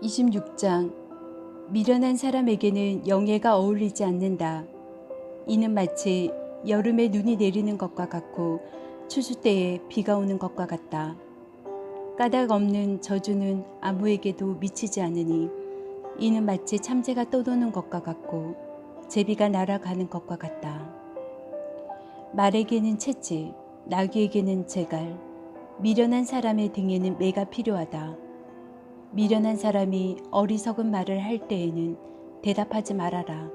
26장 미련한 사람에게는 영예가 어울리지 않는다. 이는 마치 여름에 눈이 내리는 것과 같고 추수 때에 비가 오는 것과 같다. 까닭 없는 저주는 아무에게도 미치지 않으니 이는 마치 참새가 떠도는 것과 같고 제비가 날아가는 것과 같다. 말에게는 채찍, 나귀에게는 재갈, 미련한 사람의 등에는 매가 필요하다. 미련한 사람이 어리석은 말을 할 때에는 대답하지 말아라.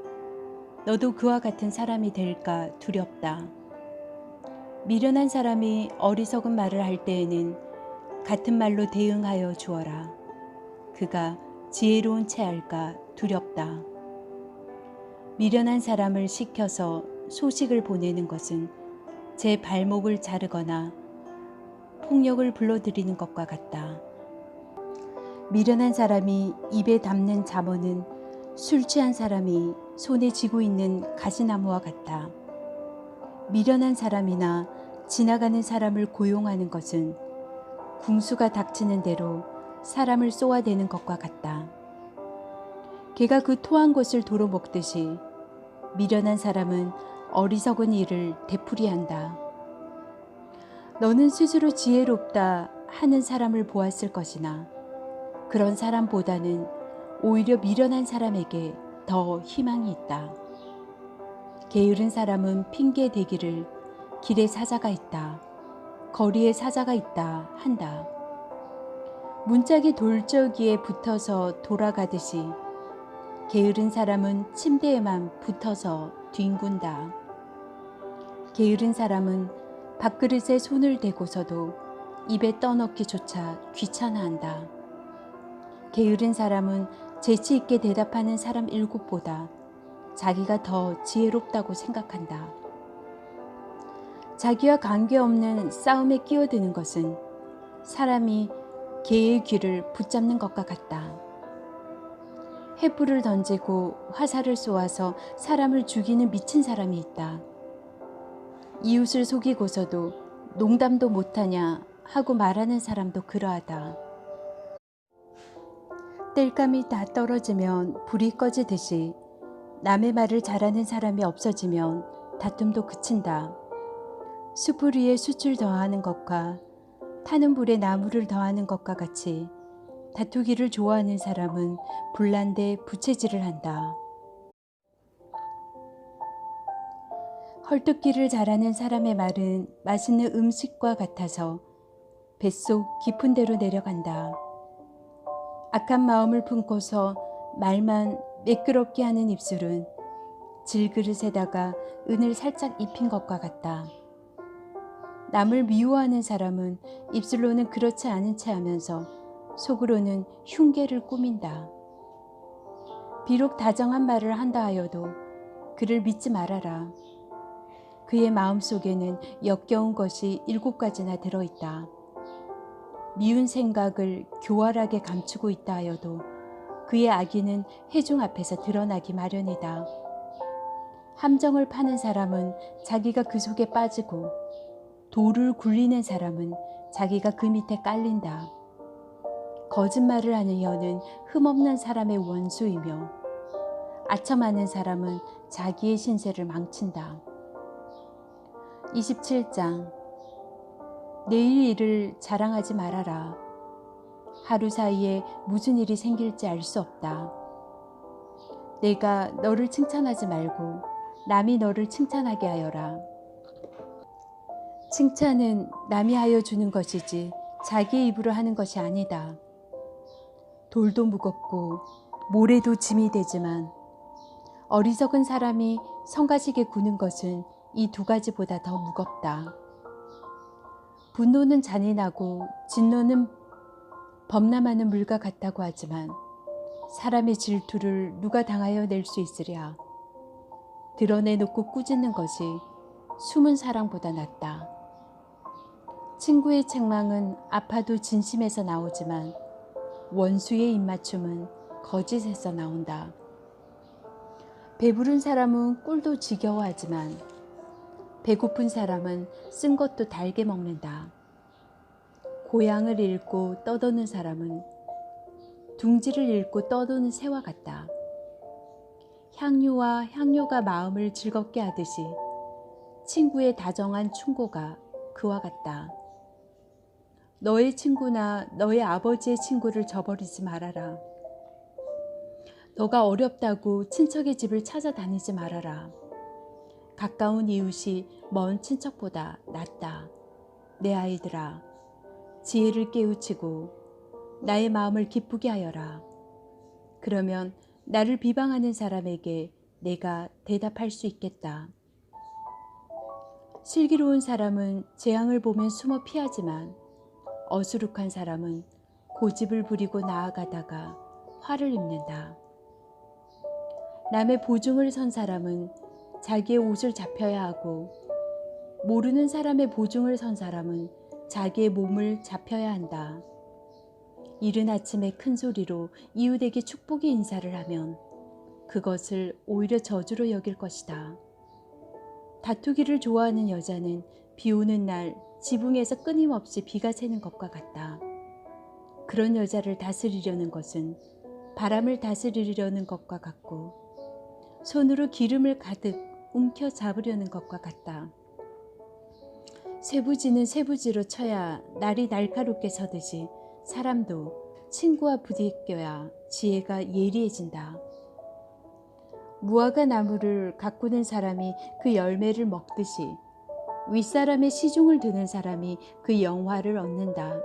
너도 그와 같은 사람이 될까 두렵다. 미련한 사람이 어리석은 말을 할 때에는 같은 말로 대응하여 주어라. 그가 지혜로운 채 할까 두렵다. 미련한 사람을 시켜서 소식을 보내는 것은 제 발목을 자르거나 폭력을 불러들이는 것과 같다. 미련한 사람이 입에 담는 잠언은 술 취한 사람이 손에 쥐고 있는 가시나무와 같다. 미련한 사람이나 지나가는 사람을 고용하는 것은 궁수가 닥치는 대로 사람을 쏘아대는 것과 같다. 개가 그 토한 것을 도로 먹듯이 미련한 사람은 어리석은 일을 되풀이한다. 너는 스스로 지혜롭다 하는 사람을 보았을 것이나 그런 사람보다는 오히려 미련한 사람에게 더 희망이 있다. 게으른 사람은 핑계 대기를 길에 사자가 있다, 거리에 사자가 있다 한다. 문짝이 돌적이에 붙어서 돌아가듯이 게으른 사람은 침대에만 붙어서 뒹군다. 게으른 사람은 밥그릇에 손을 대고서도 입에 떠넣기조차 귀찮아한다. 게으른 사람은 재치 있게 대답하는 사람 7보다 자기가 더 지혜롭다고 생각한다. 자기와 관계없는 싸움에 끼어드는 것은 사람이 개의 귀를 붙잡는 것과 같다. 횃불을 던지고 화살을 쏘아서 사람을 죽이는 미친 사람이 있다. 이웃을 속이고서도 농담도 못하냐 하고 말하는 사람도 그러하다. 땔감이 다 떨어지면 불이 꺼지듯이 남의 말을 잘하는 사람이 없어지면 다툼도 그친다. 숯불 위에 숯을 더하는 것과 타는 불에 나무를 더하는 것과 같이 다투기를 좋아하는 사람은 불난데 부채질을 한다. 헐뜯기를 잘하는 사람의 말은 맛있는 음식과 같아서 뱃속 깊은 데로 내려간다. 악한 마음을 품고서 말만 매끄럽게 하는 입술은 질그릇에다가 은을 살짝 입힌 것과 같다. 남을 미워하는 사람은 입술로는 그렇지 않은 채 하면서 속으로는 흉계를 꾸민다. 비록 다정한 말을 한다 하여도 그를 믿지 말아라. 그의 마음속에는 역겨운 것이 7가지나 들어있다. 미운 생각을 교활하게 감추고 있다 하여도 그의 악의는 회중 앞에서 드러나기 마련이다. 함정을 파는 사람은 자기가 그 속에 빠지고 돌을 굴리는 사람은 자기가 그 밑에 깔린다. 거짓말을 하는 여는 흠없는 사람의 원수이며 아첨하는 사람은 자기의 신세를 망친다. 27장 내일 일을 자랑하지 말아라. 하루 사이에 무슨 일이 생길지 알 수 없다. 내가 너를 칭찬하지 말고 남이 너를 칭찬하게 하여라. 칭찬은 남이 하여 주는 것이지 자기의 입으로 하는 것이 아니다. 돌도 무겁고 모래도 짐이 되지만 어리석은 사람이 성가시게 구는 것은 이 2가지보다 더 무겁다. 분노는 잔인하고 진노는 범람하는 물과 같다고 하지만 사람의 질투를 누가 당하여 낼 수 있으랴. 드러내놓고 꾸짖는 것이 숨은 사랑보다 낫다. 친구의 책망은 아파도 진심에서 나오지만 원수의 입맞춤은 거짓에서 나온다. 배부른 사람은 꿀도 지겨워하지만 배고픈 사람은 쓴 것도 달게 먹는다. 고향을 잃고 떠도는 사람은 둥지를 잃고 떠도는 새와 같다. 향유와 향료가 마음을 즐겁게 하듯이 친구의 다정한 충고가 그와 같다. 너의 친구나 너의 아버지의 친구를 저버리지 말아라. 너가 어렵다고 친척의 집을 찾아다니지 말아라. 가까운 이웃이 먼 친척보다 낫다. 내 아이들아, 지혜를 깨우치고 나의 마음을 기쁘게 하여라. 그러면 나를 비방하는 사람에게 내가 대답할 수 있겠다. 슬기로운 사람은 재앙을 보면 숨어 피하지만 어수룩한 사람은 고집을 부리고 나아가다가 화를 입는다. 남의 보증을 선 사람은 자기의 옷을 잡혀야 하고 모르는 사람의 보증을 선 사람은 자기의 몸을 잡혀야 한다. 이른 아침에 큰 소리로 이웃에게 축복의 인사를 하면 그것을 오히려 저주로 여길 것이다. 다투기를 좋아하는 여자는 비 오는 날 지붕에서 끊임없이 비가 새는 것과 같다. 그런 여자를 다스리려는 것은 바람을 다스리려는 것과 같고 손으로 기름을 가득 움켜 잡으려는 것과 같다. 쇠부지는 쇠부지로 쳐야 날이 날카롭게 서듯이 사람도 친구와 부딪혀야 지혜가 예리해진다. 무화과 나무를 가꾸는 사람이 그 열매를 먹듯이 윗사람의 시중을 드는 사람이 그 영화를 얻는다.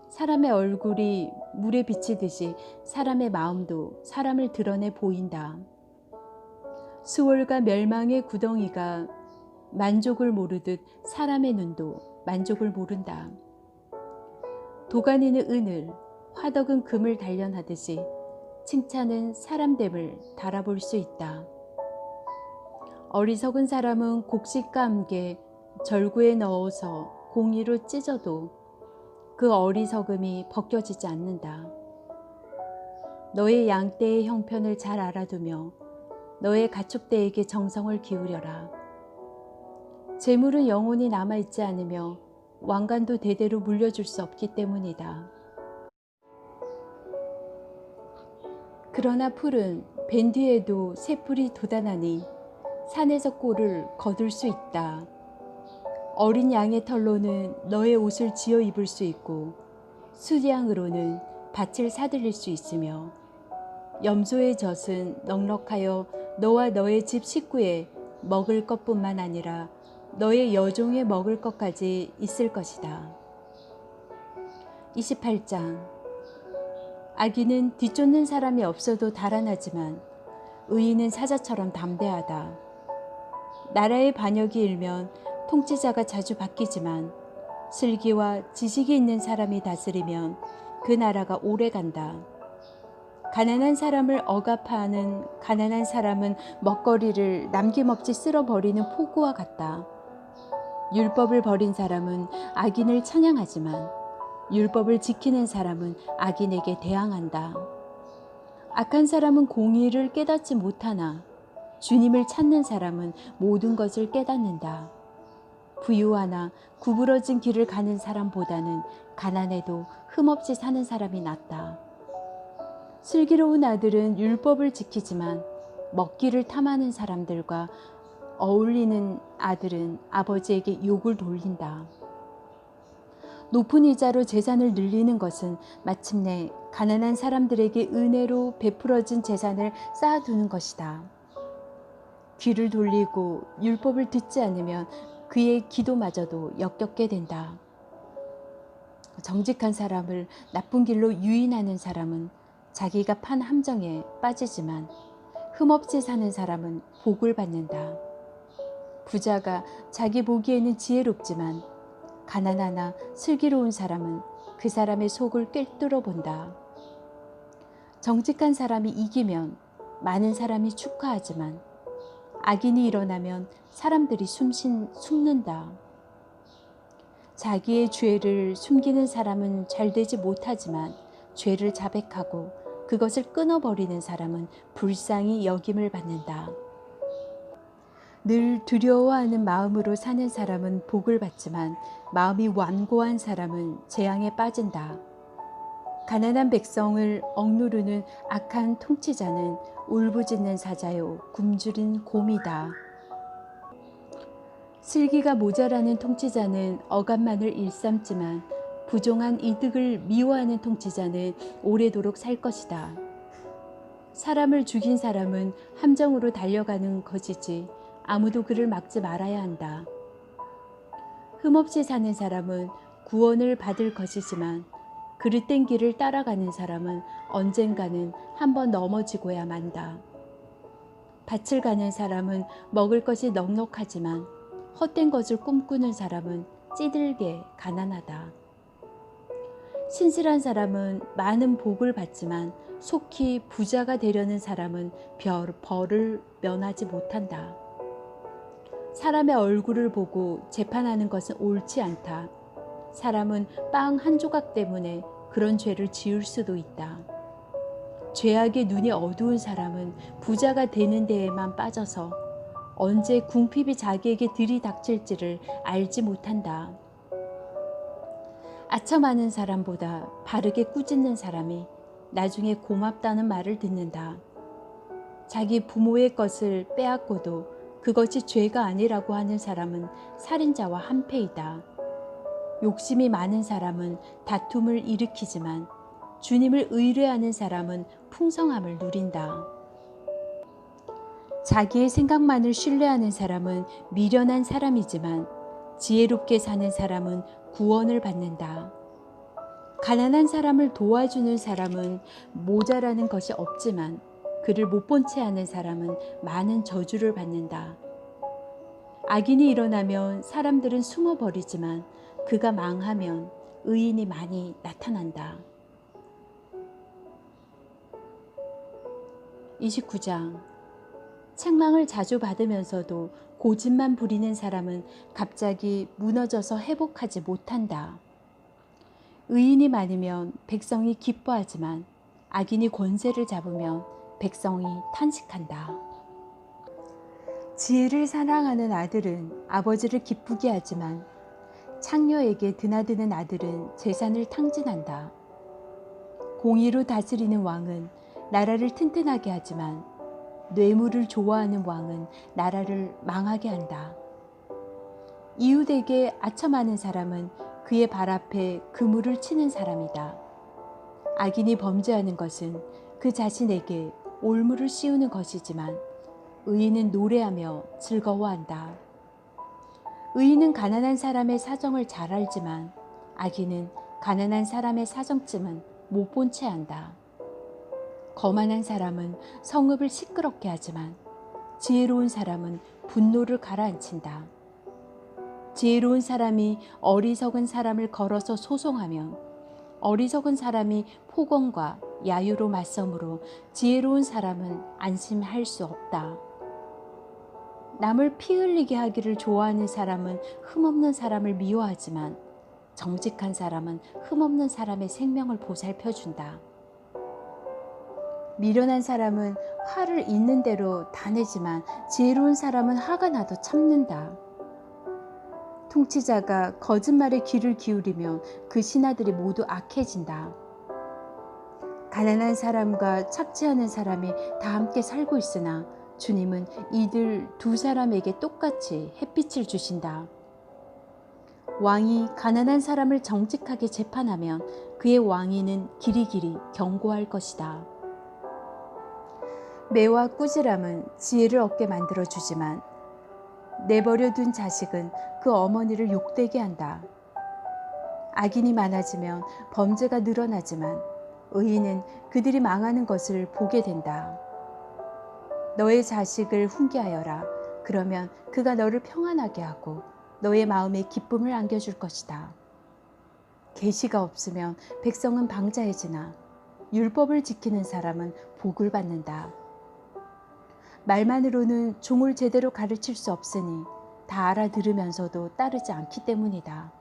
사람의 얼굴이 물에 비치듯이 사람의 마음도 사람을 드러내 보인다. 수월과 멸망의 구덩이가 만족을 모르듯 사람의 눈도 만족을 모른다. 도가니는 은을, 화덕은 금을 단련하듯이 칭찬은 사람됨을 달아볼 수 있다. 어리석은 사람은 곡식과 함께 절구에 넣어서 공이로 찢어도 그 어리석음이 벗겨지지 않는다. 너의 양떼의 형편을 잘 알아두며 너의 가축대에게 정성을 기울여라. 재물은 영원히 남아있지 않으며 왕관도 대대로 물려줄 수 없기 때문이다. 그러나 풀은 벤 뒤에도 새 풀이 돋아나니 산에서 꼴을 거둘 수 있다. 어린 양의 털로는 너의 옷을 지어 입을 수 있고 수량으로는 밭을 사들일 수 있으며 염소의 젖은 넉넉하여 너와 너의 집 식구에 먹을 것뿐만 아니라 너의 여종에 먹을 것까지 있을 것이다. 28장. 악인은 뒤쫓는 사람이 없어도 달아나지만 의인은 사자처럼 담대하다. 나라의 반역이 일면 통치자가 자주 바뀌지만 슬기와 지식이 있는 사람이 다스리면 그 나라가 오래 간다. 가난한 사람을 억압하는 가난한 사람은 먹거리를 남김없이 쓸어버리는 폭우와 같다. 율법을 버린 사람은 악인을 찬양하지만 율법을 지키는 사람은 악인에게 대항한다. 악한 사람은 공의를 깨닫지 못하나 주님을 찾는 사람은 모든 것을 깨닫는다. 부유하나 구부러진 길을 가는 사람보다는 가난해도 흠없이 사는 사람이 낫다. 슬기로운 아들은 율법을 지키지만 먹기를 탐하는 사람들과 어울리는 아들은 아버지에게 욕을 돌린다. 높은 이자로 재산을 늘리는 것은 마침내 가난한 사람들에게 은혜로 베풀어진 재산을 쌓아두는 것이다. 귀를 돌리고 율법을 듣지 않으면 그의 기도마저도 역겹게 된다. 정직한 사람을 나쁜 길로 유인하는 사람은 자기가 판 함정에 빠지지만 흠없이 사는 사람은 복을 받는다. 부자가 자기 보기에는 지혜롭지만 가난하나 슬기로운 사람은 그 사람의 속을 꿰뚫어 본다. 정직한 사람이 이기면 많은 사람이 축하하지만 악인이 일어나면 사람들이 숨는다. 자기의 죄를 숨기는 사람은 잘되지 못하지만 죄를 자백하고 그것을 끊어버리는 사람은 불쌍히 여김을 받는다. 늘 두려워하는 마음으로 사는 사람은 복을 받지만 마음이 완고한 사람은 재앙에 빠진다. 가난한 백성을 억누르는 악한 통치자는 울부짖는 사자요 굶주린 곰이다. 슬기가 모자라는 통치자는 억압만을 일삼지만 부정한 이득을 미워하는 통치자는 오래도록 살 것이다. 사람을 죽인 사람은 함정으로 달려가는 것이지 아무도 그를 막지 말아야 한다. 흠없이 사는 사람은 구원을 받을 것이지만 그릇된 길을 따라가는 사람은 언젠가는 한번 넘어지고야 만다. 밭을 가는 사람은 먹을 것이 넉넉하지만 헛된 것을 꿈꾸는 사람은 찌들게 가난하다. 신실한 사람은 많은 복을 받지만 속히 부자가 되려는 사람은 벌을 면하지 못한다. 사람의 얼굴을 보고 재판하는 것은 옳지 않다. 사람은 빵 한 조각 때문에 그런 죄를 지을 수도 있다. 죄악의 눈이 어두운 사람은 부자가 되는 데에만 빠져서 언제 궁핍이 자기에게 들이닥칠지를 알지 못한다. 아첨하는 사람보다 바르게 꾸짖는 사람이 나중에 고맙다는 말을 듣는다. 자기 부모의 것을 빼앗고도 그것이 죄가 아니라고 하는 사람은 살인자와 한패이다. 욕심이 많은 사람은 다툼을 일으키지만 주님을 의뢰하는 사람은 풍성함을 누린다. 자기의 생각만을 신뢰하는 사람은 미련한 사람이지만 지혜롭게 사는 사람은 구원을 받는다. 가난한 사람을 도와주는 사람은 모자라는 것이 없지만 그를 못 본 채 하는 사람은 많은 저주를 받는다. 악인이 일어나면 사람들은 숨어버리지만 그가 망하면 의인이 많이 나타난다. 29장. 책망을 자주 받으면서도 고집만 부리는 사람은 갑자기 무너져서 회복하지 못한다. 의인이 많으면 백성이 기뻐하지만 악인이 권세를 잡으면 백성이 탄식한다. 지혜를 사랑하는 아들은 아버지를 기쁘게 하지만 창녀에게 드나드는 아들은 재산을 탕진한다. 공의로 다스리는 왕은 나라를 튼튼하게 하지만 뇌물을 좋아하는 왕은 나라를 망하게 한다. 이웃에게 아첨하는 사람은 그의 발 앞에 그물을 치는 사람이다. 악인이 범죄하는 것은 그 자신에게 올무를 씌우는 것이지만 의인은 노래하며 즐거워한다. 의인은 가난한 사람의 사정을 잘 알지만 악인은 가난한 사람의 사정쯤은 못 본 채 한다. 거만한 사람은 성읍을 시끄럽게 하지만 지혜로운 사람은 분노를 가라앉힌다. 지혜로운 사람이 어리석은 사람을 걸어서 소송하면 어리석은 사람이 폭언과 야유로 맞서므로 지혜로운 사람은 안심할 수 없다. 남을 피 흘리게 하기를 좋아하는 사람은 흠없는 사람을 미워하지만 정직한 사람은 흠없는 사람의 생명을 보살펴준다. 미련한 사람은 화를 있는 대로 다 내지만 지혜로운 사람은 화가 나도 참는다. 통치자가 거짓말에 귀를 기울이면 그 신하들이 모두 악해진다. 가난한 사람과 착취하는 사람이 다 함께 살고 있으나 주님은 이들 두 사람에게 똑같이 햇빛을 주신다. 왕이 가난한 사람을 정직하게 재판하면 그의 왕위는 길이길이 견고할 것이다. 매와 꾸지람은 지혜를 얻게 만들어주지만 내버려둔 자식은 그 어머니를 욕되게 한다. 악인이 많아지면 범죄가 늘어나지만 의인은 그들이 망하는 것을 보게 된다. 너의 자식을 훈계하여라. 그러면 그가 너를 평안하게 하고 너의 마음에 기쁨을 안겨줄 것이다. 계시가 없으면 백성은 방자해지나 율법을 지키는 사람은 복을 받는다. 말만으로는 종을 제대로 가르칠 수 없으니 다 알아들으면서도 따르지 않기 때문이다.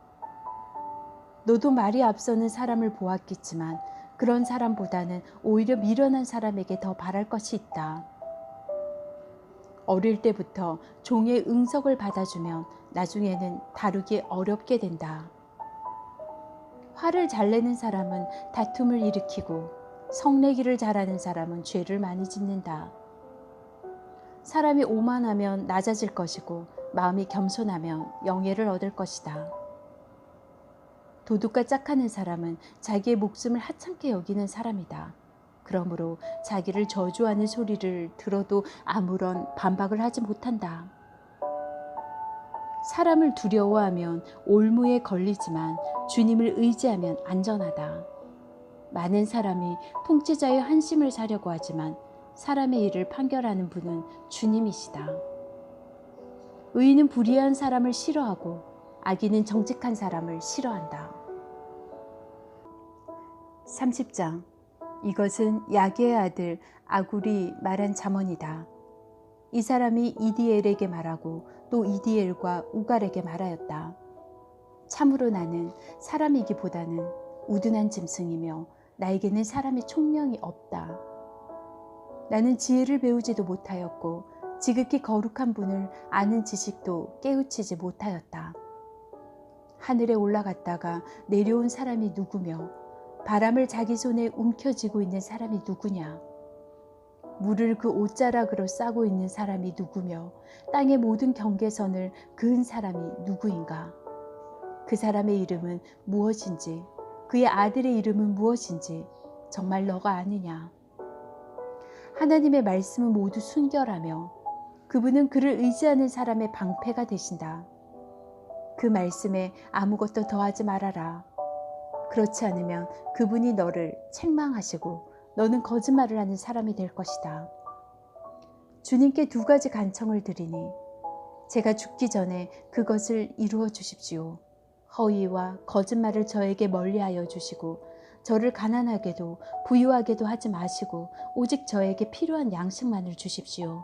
너도 말이 앞서는 사람을 보았겠지만 그런 사람보다는 오히려 미련한 사람에게 더 바랄 것이 있다. 어릴 때부터 종의 응석을 받아주면 나중에는 다루기 어렵게 된다. 화를 잘 내는 사람은 다툼을 일으키고 성내기를 잘하는 사람은 죄를 많이 짓는다. 사람이 오만하면 낮아질 것이고 마음이 겸손하면 영예를 얻을 것이다. 도둑과 짝하는 사람은 자기의 목숨을 하찮게 여기는 사람이다. 그러므로 자기를 저주하는 소리를 들어도 아무런 반박을 하지 못한다. 사람을 두려워하면 올무에 걸리지만 주님을 의지하면 안전하다. 많은 사람이 통치자의 한심을 사려고 하지만 사람의 일을 판결하는 분은 주님이시다. 의인은 불의한 사람을 싫어하고 악인은 정직한 사람을 싫어한다. 30장. 이것은 야게의 아들 아굴이 말한 잠언이다. 이 사람이 이디엘에게 말하고 또 이디엘과 우갈에게 말하였다. 참으로 나는 사람이기보다는 우둔한 짐승이며 나에게는 사람의 총명이 없다. 나는 지혜를 배우지도 못하였고 지극히 거룩한 분을 아는 지식도 깨우치지 못하였다. 하늘에 올라갔다가 내려온 사람이 누구며 바람을 자기 손에 움켜쥐고 있는 사람이 누구냐? 물을 그 옷자락으로 싸고 있는 사람이 누구며 땅의 모든 경계선을 그은 사람이 누구인가? 그 사람의 이름은 무엇인지 그의 아들의 이름은 무엇인지 정말 너가 아느냐? 하나님의 말씀은 모두 순결하며 그분은 그를 의지하는 사람의 방패가 되신다. 그 말씀에 아무것도 더하지 말아라. 그렇지 않으면 그분이 너를 책망하시고 너는 거짓말을 하는 사람이 될 것이다. 주님께 두 가지 간청을 드리니 제가 죽기 전에 그것을 이루어 주십시오. 허위와 거짓말을 저에게 멀리하여 주시고 저를 가난하게도 부유하게도 하지 마시고 오직 저에게 필요한 양식만을 주십시오.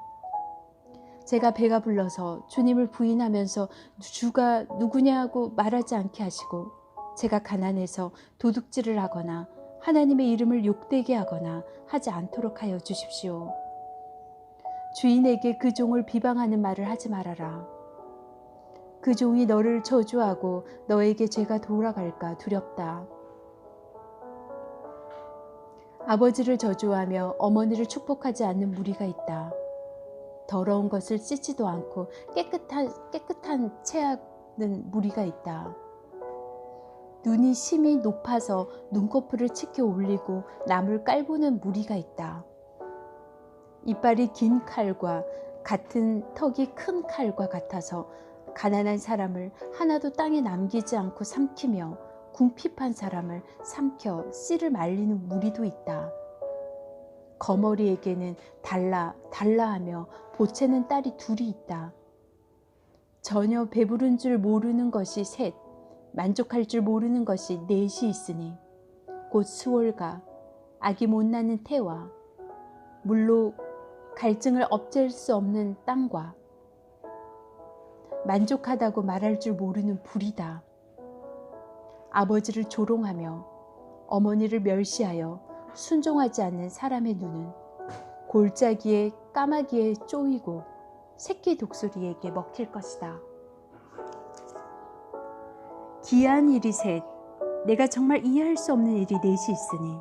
제가 배가 불러서 주님을 부인하면서 주가 누구냐고 말하지 않게 하시고 제가 가난해서 도둑질을 하거나 하나님의 이름을 욕되게 하거나 하지 않도록 하여 주십시오. 주인에게 그 종을 비방하는 말을 하지 말아라. 그 종이 너를 저주하고 너에게 죄가 돌아갈까 두렵다. 아버지를 저주하며 어머니를 축복하지 않는 무리가 있다. 더러운 것을 씻지도 않고 깨끗한 체하는 무리가 있다. 눈이 심히 높아서 눈꺼풀을 치켜 올리고 남을 깔보는 무리가 있다. 이빨이 긴 칼과 같은 턱이 큰 칼과 같아서 가난한 사람을 하나도 땅에 남기지 않고 삼키며 궁핍한 사람을 삼켜 씨를 말리는 무리도 있다. 거머리에게는 달라하며 보채는 딸이 둘이 있다. 전혀 배부른 줄 모르는 것이 셋, 만족할 줄 모르는 것이 넷이 있으니 곧 수월과 악이 못 낳는 태와 물로 갈증을 없앨 수 없는 땅과 만족하다고 말할 줄 모르는 불이다. 아버지를 조롱하며 어머니를 멸시하여 순종하지 않는 사람의 눈은 골짜기에 까마귀에 쪼이고 새끼 독수리에게 먹힐 것이다. 기이한 일이 셋, 내가 정말 이해할 수 없는 일이 넷이 있으니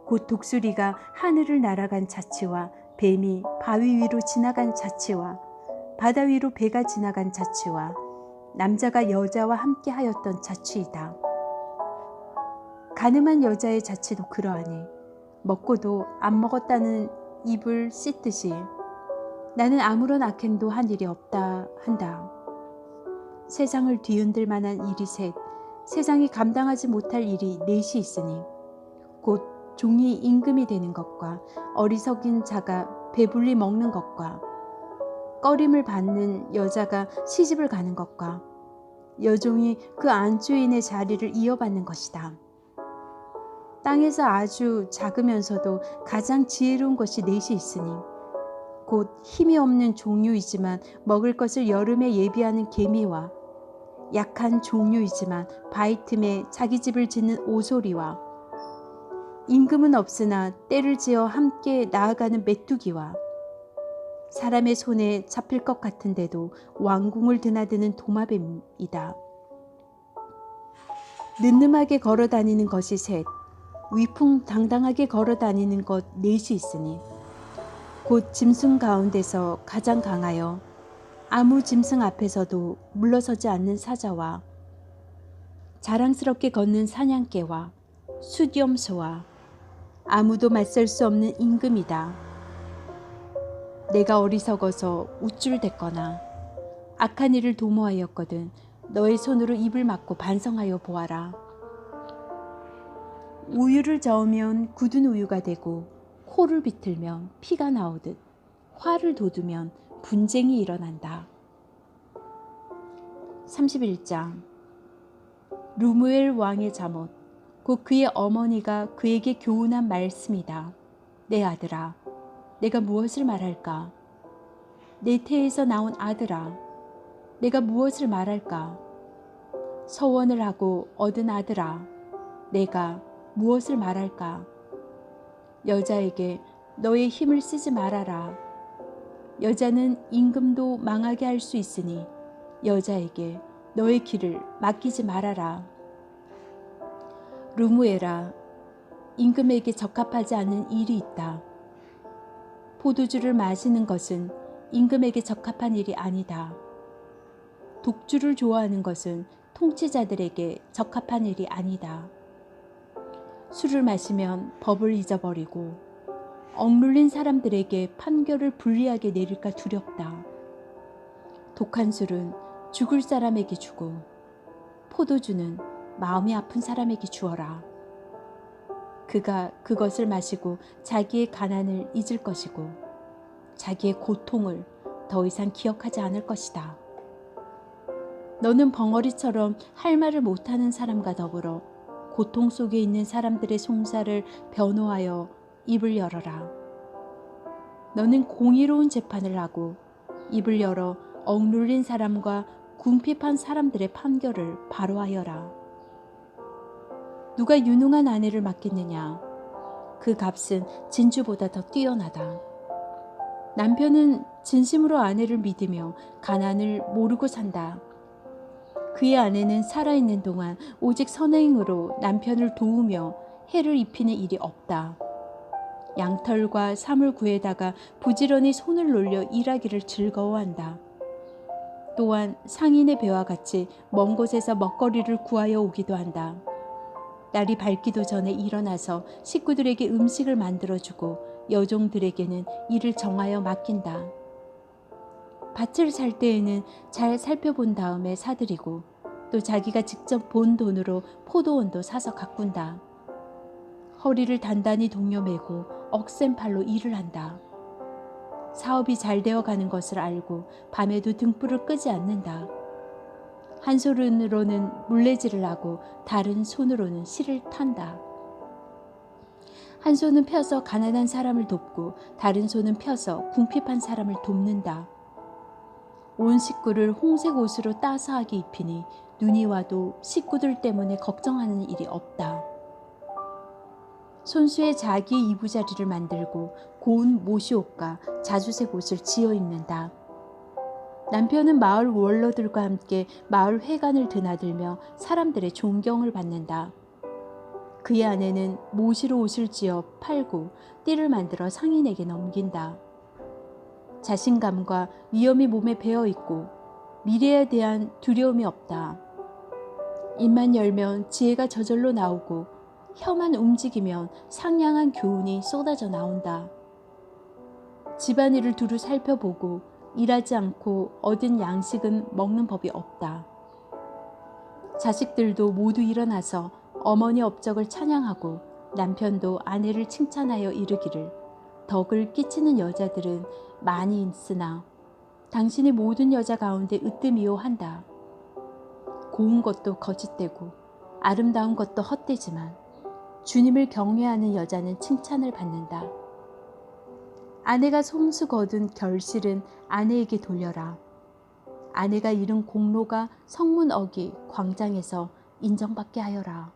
곧 독수리가 하늘을 날아간 자치와 뱀이 바위 위로 지나간 자치와 바다 위로 배가 지나간 자치와 남자가 여자와 함께 하였던 자취이다. 가늠한 여자의 자취도 그러하니 먹고도 안 먹었다는 입을 씻듯이 나는 아무런 악행도 한 일이 없다 한다. 세상을 뒤흔들 만한 일이 셋, 세상이 감당하지 못할 일이 넷이 있으니 곧 종이 임금이 되는 것과 어리석인 자가 배불리 먹는 것과 꺼림을 받는 여자가 시집을 가는 것과 여종이 그 안주인의 자리를 이어받는 것이다. 땅에서 아주 작으면서도 가장 지혜로운 것이 넷이 있으니 곧 힘이 없는 종류이지만 먹을 것을 여름에 예비하는 개미와 약한 종류이지만 바위 틈에 자기 집을 짓는 오소리와 임금은 없으나 때를 지어 함께 나아가는 메뚜기와 사람의 손에 잡힐 것 같은데도 왕궁을 드나드는 도마뱀이다. 늠름하게 걸어 다니는 것이 셋, 위풍당당하게 걸어 다니는 것 넷이 있으니 곧 짐승 가운데서 가장 강하여 아무 짐승 앞에서도 물러서지 않는 사자와 자랑스럽게 걷는 사냥개와 수염소와 아무도 맞설 수 없는 임금이다. 내가 어리석어서 우쭐댔거나 악한 일을 도모하였거든 너의 손으로 입을 막고 반성하여 보아라. 우유를 저으면 굳은 우유가 되고 코를 비틀면 피가 나오듯 화를 돋우면 분쟁이 일어난다. 31장 루무엘 왕의 잠옷 곧 그의 어머니가 그에게 교훈한 말씀이다. 내 아들아, 내가 무엇을 말할까? 내 태에서 나온 아들아, 내가 무엇을 말할까? 서원을 하고 얻은 아들아, 내가 무엇을 말할까? 여자에게 너의 힘을 쓰지 말아라. 여자는 임금도 망하게 할 수 있으니 여자에게 너의 길을 맡기지 말아라. 루무엘아, 임금에게 적합하지 않은 일이 있다. 포도주를 마시는 것은 임금에게 적합한 일이 아니다. 독주를 좋아하는 것은 통치자들에게 적합한 일이 아니다. 술을 마시면 법을 잊어버리고 억눌린 사람들에게 판결을 불리하게 내릴까 두렵다. 독한 술은 죽을 사람에게 주고 포도주는 마음이 아픈 사람에게 주어라. 그가 그것을 마시고 자기의 가난을 잊을 것이고 자기의 고통을 더 이상 기억하지 않을 것이다. 너는 벙어리처럼 할 말을 못하는 사람과 더불어 고통 속에 있는 사람들의 송사를 변호하여 입을 열어라. 너는 공의로운 재판을 하고 입을 열어 억눌린 사람과 궁핍한 사람들의 판결을 바로하여라. 누가 유능한 아내를 맡겠느냐? 그 값은 진주보다 더 뛰어나다. 남편은 진심으로 아내를 믿으며 가난을 모르고 산다. 그의 아내는 살아있는 동안 오직 선행으로 남편을 도우며 해를 입히는 일이 없다. 양털과 사물 구에다가 부지런히 손을 놀려 일하기를 즐거워한다. 또한 상인의 배와 같이 먼 곳에서 먹거리를 구하여 오기도 한다. 날이 밝기도 전에 일어나서 식구들에게 음식을 만들어주고 여종들에게는 일을 정하여 맡긴다. 밭을 살 때에는 잘 살펴본 다음에 사들이고 또 자기가 직접 본 돈으로 포도원도 사서 가꾼다. 허리를 단단히 동여매고 억센 팔로 일을 한다. 사업이 잘 되어가는 것을 알고 밤에도 등불을 끄지 않는다. 한 손으로는 물레질을 하고 다른 손으로는 실을 탄다. 한 손은 펴서 가난한 사람을 돕고 다른 손은 펴서 궁핍한 사람을 돕는다. 온 식구를 홍색 옷으로 따스하게 입히니 눈이 와도 식구들 때문에 걱정하는 일이 없다. 손수에 자기의 이부자리를 만들고 고운 모시옷과 자주색 옷을 지어 입는다. 남편은 마을 원로들과 함께 마을 회관을 드나들며 사람들의 존경을 받는다. 그의 아내는 모시로 옷을 지어 팔고 띠를 만들어 상인에게 넘긴다. 자신감과 위험이 몸에 배어있고 미래에 대한 두려움이 없다. 입만 열면 지혜가 저절로 나오고 혀만 움직이면 상냥한 교훈이 쏟아져 나온다. 집안일을 두루 살펴보고 일하지 않고 얻은 양식은 먹는 법이 없다. 자식들도 모두 일어나서 어머니 업적을 찬양하고 남편도 아내를 칭찬하여 이르기를 덕을 끼치는 여자들은 많이 있으나 당신이 모든 여자 가운데 으뜸이요 한다. 고운 것도 거짓되고 아름다운 것도 헛되지만 주님을 경외하는 여자는 칭찬을 받는다. 아내가 손수 거둔 결실은 아내에게 돌려라. 아내가 이룬 공로가 성문 어기 광장에서 인정받게 하여라.